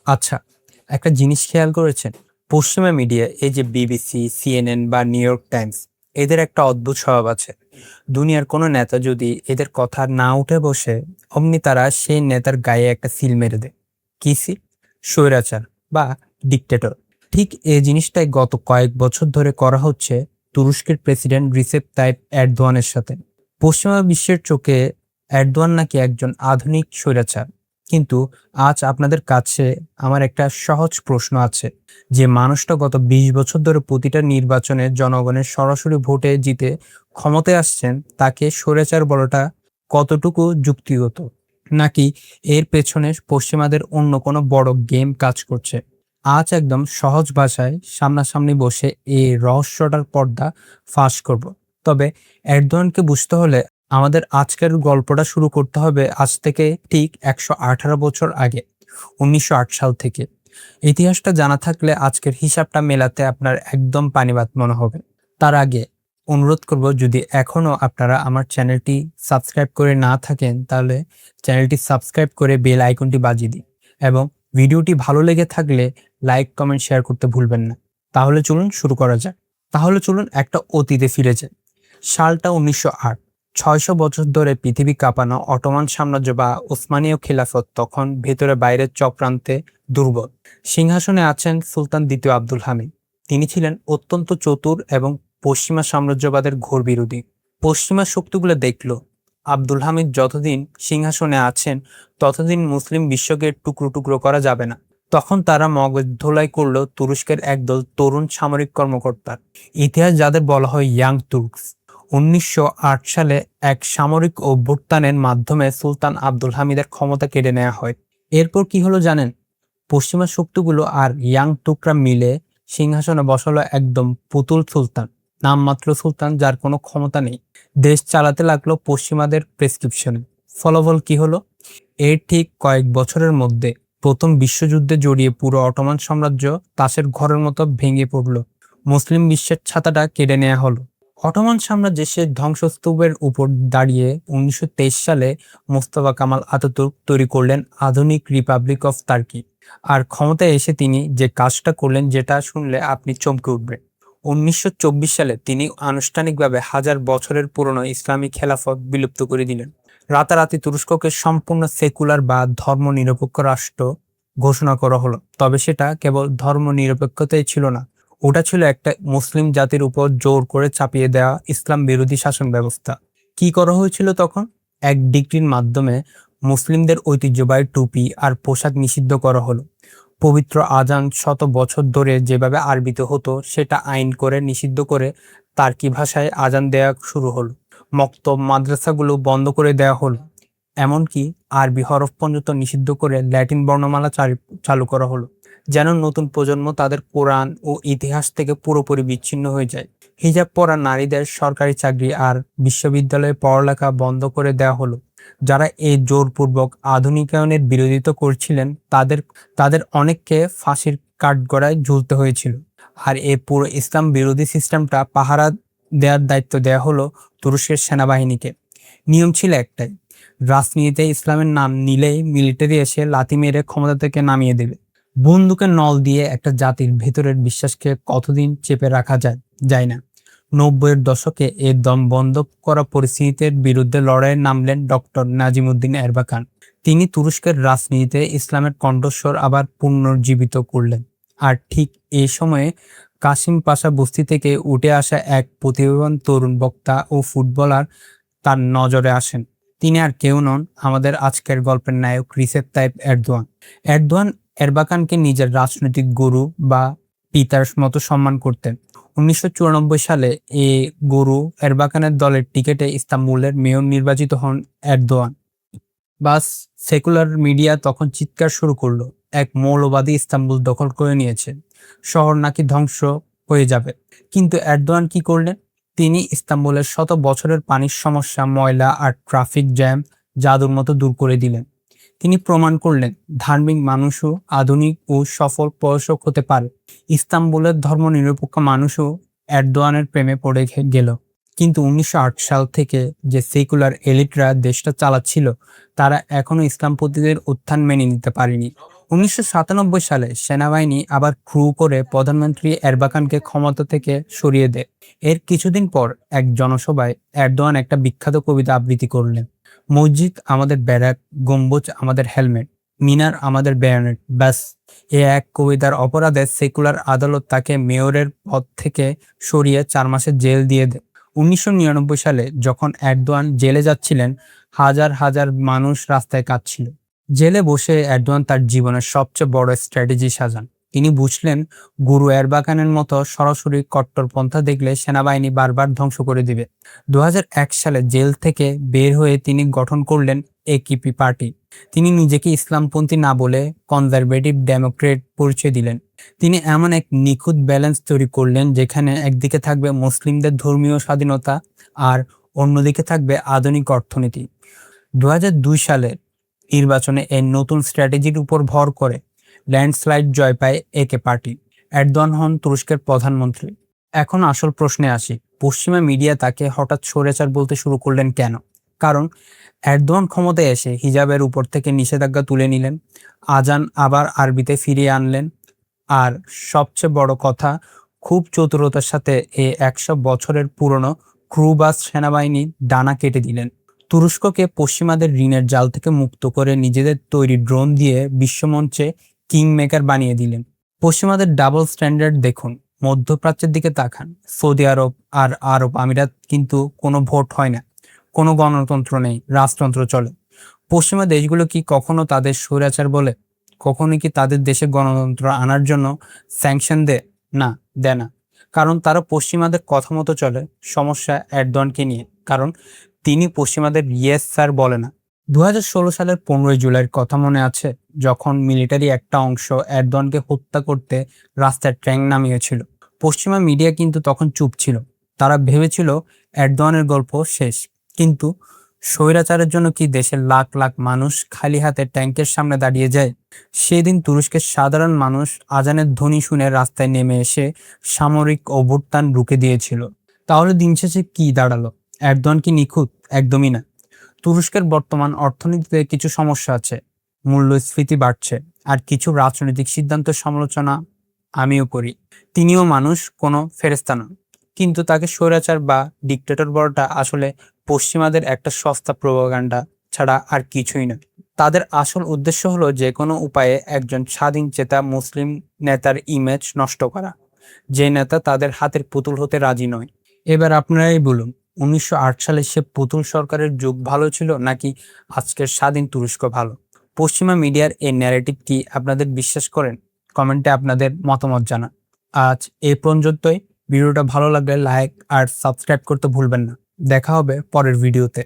আচ্ছা, একটা জিনিস খেয়াল করেছেন? পশ্চিমা মিডিয়া এই যে বিবিসি, সিএনএন বা নিউ ইয়র্ক টাইমস এদের একটা অদ্ভুত স্বভাব আছে। দুনিয়ার কোনো নেতা যদি এদের কথা না উঠে বসে, অমনি তারা সেই নেতার গায়ে একটা সিল মেরে দেয়। কি সিল? স্বৈরাচার বা ডিক্টেটর। ঠিক এই জিনিসটাই গত কয়েক বছর ধরে করা হচ্ছে তুরস্কের প্রেসিডেন্ট রিসেপ তাইপ এরদোয়ানের সাথে। পশ্চিমা বিশ্বের চোখে এরদোয়ান নাকি একজন আধুনিক স্বৈরাচার। কিন্তু আজ আপনাদের কাছে আমার একটা সহজ প্রশ্ন আছে, যে মানুষটা গত ২০ বছর ধরে প্রতিটা নির্বাচনে জনগণের সরাসরি ভোটে জিতে ক্ষমতায় আসছেন, তাকে স্বৈরাচার বলাটা কতটুকু যুক্তিগত? নাকি এর পেছনে পশ্চিমাদের অন্য কোনো বড় গেম কাজ করছে? আজ একদম সহজ ভাষায় সামনাসামনি বসে এই রহস্যটার পর্দা ফাঁস করব। তবে এরদোয়ানকে বুঝতে হলে আমাদের আজকের গল্পটা শুরু করতে হবে আজ থেকে ঠিক ১১৮ বছর আগে, ১৯০৮ সাল থেকে। ইতিহাসটা জানা থাকলে আজকের হিসাবটা মেলাতে আপনার একদম পানিবাত মনে হবে। তার আগে অনুরোধ করব, যদি এখনো আপনারা আমার চ্যানেলটি সাবস্ক্রাইব করে না থাকেন তাহলে চ্যানেলটি সাবস্ক্রাইব করে বেল আইকনটি বাজিয়ে দিন, এবং ভিডিওটি ভালো লেগে থাকলে লাইক, কমেন্ট, শেয়ার করতে ভুলবেন না। তাহলে চলুন শুরু করা যাক। তাহলে চলুন একটা অতীতে ফিরে যাই। সালটা ১৯০৮। ৬০০ বছর ধরে পৃথিবী কাঁপানো অটোমান সাম্রাজ্য বা ওসমানীয় খিলাফত তখন ভেতরে বাইরের চক্রান্তে দুর্বল। সিংহাসনে আছেন সুলতান দ্বিতীয় আব্দুল হামিদ। তিনি ছিলেন অত্যন্ত চতুর এবং পশ্চিমা সাম্রাজ্যবাদের ঘোর বিরোধী। পশ্চিমা শক্তিগুলো দেখল, আব্দুল হামিদ যতদিন সিংহাসনে আছেন ততদিন মুসলিম বিশ্বকে টুকরো টুকরো করা যাবে না। তখন তারা মগজ ধোলাই করল তুরস্কের একদল তরুণ সামরিক কর্মকর্তার। ইতিহাস যাদের বলা হয় ইয়াং তুর্কস। ১৯০৮ সালে এক সামরিক অভ্যুত্থানের মাধ্যমে সুলতান আব্দুল হামিদের ক্ষমতা কেড়ে নেওয়া হয়। এরপর কি হলো জানেন? পশ্চিমা শক্তিগুলো আর ইয়াং তুর্করা মিলে সিংহাসনে বসালো একদম পুতুল সুলতান, নামমাত্র সুলতান যার কোনো ক্ষমতা নেই। দেশ চালাতে লাগলো পশ্চিমাদের প্রেসক্রিপশনে। ফলাফল কি হলো? এর ঠিক কয়েক বছরের মধ্যে প্রথম বিশ্বযুদ্ধে জড়িয়ে পুরো অটোমান সাম্রাজ্য তাসের ঘরের মতো ভেঙে পড়ল। মুসলিম বিশ্বের ছাতাটা কেড়ে নেওয়া হলো। অটোমান সাম্রাজ্যের শেষ ধ্বংসস্তূপের উপর দাঁড়িয়ে ১৯২৩ সালে মোস্তফা কামাল আতাতুর্ক তৈরি করলেন আধুনিক রিপাবলিক অফ টার্কি। আর ক্ষমতায় এসে তিনি যে কাজটা করলেন, যেটা শুনলে আপনি চমকে উঠবেন। ১৯২৪ সালে তিনি আনুষ্ঠানিকভাবে হাজার বছরের পুরনো ইসলামী খেলাফত বিলুপ্ত করে দিলেন। রাতারাতি তুরস্ককে সম্পূর্ণ সেকুলার বা ধর্মনিরপেক্ষ রাষ্ট্র ঘোষণা করা হলো। তবে সেটা কেবল ধর্মনিরপেক্ষতাই ছিল না, ওটা ছিল একটা মুসলিম জাতির উপর জোর করে চাপিয়ে দেওয়া ইসলাম বিরোধী শাসন ব্যবস্থা। কি করা হয়েছিল তখন? এক ডিক্রির মাধ্যমে মুসলিমদের ঐতিহ্যবাহী টুপি আর পোশাক নিষিদ্ধ করা হলো। পবিত্র আজান শত বছর ধরে যেভাবে আরবিতে হতো সেটা আইন করে নিষিদ্ধ করে তার্কি ভাষায় আজান দেয়া শুরু হলো। মক্তব, মাদ্রাসাগুলো বন্ধ করে দেওয়া হলো। এমনকি আরবি হরফ পর্যন্ত নিষিদ্ধ করে ল্যাটিন বর্ণমালা চালু করা হলো, যেন নতুন প্রজন্ম তাদের কোরআন ও ইতিহাস থেকে পুরোপুরি বিচ্ছিন্ন হয়ে যায়। হিজাব পরা নারীদের সরকারি চাকরি আর বিশ্ববিদ্যালয়ে পড়ালেখা বন্ধ করে দেওয়া হলো। যারা এই জোরপূর্বক আধুনিকায়নের বিরোধিতা করছিলেন তাদের তাদের অনেককে ফাঁসির কাঠগড়ায় ঝুলতে হয়েছিল। আর এই পুরো ইসলাম বিরোধী সিস্টেমটা পাহারা দেওয়ার দায়িত্ব দেওয়া হলো তুরস্কের সেনাবাহিনীকে। নিয়ম ছিল একটাই, রাজনীতিতে ইসলামের নাম নিলেই মিলিটারি এসে লাথি মেরে ক্ষমতা থেকে নামিয়ে দেবে। বন্দুকের নল দিয়ে একটা জাতির ভেতরের বিশ্বাসকে কতদিন চেপে রাখা যায় না। ৯০-এর দশকে এর দম বন্ধ করা পরিস্থিতির বিরুদ্ধে লড়াইয়ে নামলেন ডক্টর নাজিমুদ্দিন এরবাকান। তিনি তুরস্কের রাজনীতিতে ইসলামের কণ্ঠস্বর আবার পুনর্জীবিত করলেন। আর ঠিক এই সময়ে কাসিম পাশা বস্তি থেকে উঠে আসা এক প্রতিভাবান তরুণ বক্তা ও ফুটবলার তার নজরে আসেন। তিনি আর কেউ নন, আমাদের আজকের গল্পের নায়ক রিসেপ তাইপ এরদোয়ান। এরদোয়ান এরবাকানকে নিজের রাজনৈতিক গুরু বা পিতার মতো সম্মান করতেন। ১৯৯৪ সালে এ গুরু এরবাকানের দলের টিকেটে ইস্তাম্বুলের মেয়র নির্বাচিত হন এরদোয়ান। বাস, সেকুলার মিডিয়া তখন চিৎকার শুরু করলো, এক মৌলবাদী ইস্তাম্বুল দখল করে নিয়েছে, শহর নাকি ধ্বংস হয়ে যাবে। কিন্তু এরদোয়ান কি করলেন? তিনি ইস্তাম্বুলের শত বছরের পানির সমস্যা, ময়লা আর ট্রাফিক জ্যাম জাদুর মতো দূর করে দিলেন। তিনি প্রমাণ করলেন ধার্মিক মানুষও আধুনিক ও সফল প্রশাসক হতে পারে। ইস্তাম্বুলের ধর্মনিরপেক্ষ মানুষও এরদোয়ানের প্রেমে পড়ে গেল। কিন্তু ১৯০৮ সাল থেকে যে সেকুলার এলিটরা দেশটা চালাচ্ছিল তারা এখনো ইসলামপন্থীদের উত্থান মেনে নিতে পারেনি। 1997 সালে সেনাবাহিনী আবার ক্রু করে প্রধানমন্ত্রী এরবাকানকে ক্ষমতা থেকে সরিয়ে দেয়। এর কিছুদিন পর এক জনসভায় এরদোয়ান একটা বিখ্যাত কবিতা আবৃত্তি করলেন। মসজিদ আমাদের ব্যারাক, গম্বুজ আমাদের হেলমেট, মিনার আমাদের ব্যায়নেট। ব্যাস, এ এক কবিতার অপরাধে সেকুলার আদালত তাকে মেয়রের পদ থেকে সরিয়ে 4 মাসের জেল দিয়ে দেয়। 1999 সালে যখন এরদোয়ান জেলে যাচ্ছিলেন, হাজার হাজার মানুষ রাস্তায় কাঁদছিল। জেলে বসে এরদোয়ান তার জীবনের সবচেয়ে বড় স্ট্র্যাটেজি সাজান। তিনি বুঝলেন, গুরু এরবাকানের মতো সরাসরি কট্টরপন্থা দেখলে সেনাবাহিনী বারবার ধ্বংস করে দিবে। 2001 সালে জেল থেকে বের হয়ে তিনি গঠন করলেন একিপি পার্টি। তিনি নিজেকে ইসলামপন্থী না বলে কনজারভেটিভ ডেমোক্রেট পরিচয় দিলেন। তিনি এমন এক নিখুঁত ব্যালেন্স তৈরি করলেন যেখানে একদিকে থাকবে মুসলিমদের ধর্মীয় স্বাধীনতা আর অন্যদিকে থাকবে আধুনিক অর্থনীতি। 2002 সালের নির্বাচনে এই নতুন স্ট্র্যাটেজির উপর ভর করে ল্যান্ডস্লাইড জয় পায় একে পার্টি। এরদোয়ান হন তুরস্কের প্রধানমন্ত্রী। এখন আসল প্রশ্নে আসি, পশ্চিমা মিডিয়া তাকে হঠাৎ স্বৈরাচার বলতে শুরু করলেন কেন? কারণ এরদোয়ান ক্ষমতায় এসে হিজাবের উপর থেকে নিষেধাজ্ঞা তুলে নিলেন, আজান আবার আরবিতে ফিরিয়ে আনলেন, আর সবচেয়ে বড় কথা, খুব চতুরতার সাথে এই 100 বছরের পুরনো ক্রুবাস সেনাবাহিনী ডানা কেটে দিলেন। তুরস্ককে পশ্চিমাদের ঋণের জাল থেকে মুক্ত করে নিজেদের তৈরি ড্রোন দিয়ে বিশ্বমঞ্চে কিং মেকার বানিয়ে দিলেন। পশ্চিমাদের ডাবল স্ট্যান্ডার্ড দেখুন, মধ্যপ্রাচ্যের দিকে তাকান, সৌদি আরব আর আরব আমিরাত কিন্তু কোনো ভোট হয় না, কোনো গণতন্ত্র নেই, রাজতন্ত্র চলে। পশ্চিমা দেশগুলো কি কখনো তাদের স্বৈরাচার বলে? কখনো কি তাদের দেশে গণতন্ত্র আনার জন্য স্যাংশন দেয়? না, দেয় না। কারণ তারা পশ্চিমাদের কথা মতো চলে। সমস্যা এরদোয়ানকে নিয়ে, কারণ তিনি পশ্চিমাদের ইয়েস স্যার বলে না। 2016 সালের 15 জুলাইয়ের কথা মনে আছে, যখন মিলিটারি একটা অংশ এরদোয়ানকে হত্যা করতে রাস্তায় ট্যাঙ্ক নামিয়েছিল? পশ্চিমা মিডিয়া কিন্তু তখন চুপ ছিল। তারা ভেবেছিল এরদোয়ানের গল্প শেষ। কিন্তু স্বৈরাচারের জন্য কি দেশের লাখ লাখ মানুষ খালি হাতে ট্যাঙ্কের সামনে দাঁড়িয়ে যায়? সেদিন তুরস্কের সাধারণ মানুষ আজানের ধ্বনি শুনে রাস্তায় নেমে এসে সামরিক অভ্যুত্থান রুখে দিয়েছিল। তাহলে দিন শেষে কি দাঁড়ালো? এরদোয়ান কি নিখুঁত? একদমই না। তুরস্কের বর্তমান অর্থনীতিতে কিছু সমস্যা আছে, মূল্যস্ফীতি বাড়ছে, আর কিছু রাজনৈতিক সিদ্ধান্তের সমালোচনা আমিও করি। তিনিও মানুষ, কোনো ফেরেশতা নন। কিন্তু তাকে স্বৈরাচার বা ডিক্টেটর বলাটা আসলে পশ্চিমাদের একটা সস্তা প্রোপাগান্ডা ছাড়া আর কিছুই নয়। তাদের আসল উদ্দেশ্য হলো যে কোনো উপায়ে একজন স্বাধীন চেতা মুসলিম নেতার ইমেজ নষ্ট করা, যে নেতা তাদের হাতের পুতুল হতে রাজি নয়। এবার আপনারাই বলুন, 1908 সালে সে পুতুল সরকারের যুগ ভালো ছিল নাকি আজকের স্বাধীন তুরস্ক ভালো? পশ্চিমা মিডিয়ার এই ন্যারেটিভ কি আপনাদের বিশ্বাস করেন? কমেন্টে আপনাদের মতামত জানান। আজ এই পর্যন্তই। ভিডিওটা ভালো লাগলে লাইক আর সাবস্ক্রাইব করতে ভুলবেন না। দেখা হবে পরের ভিডিওতে।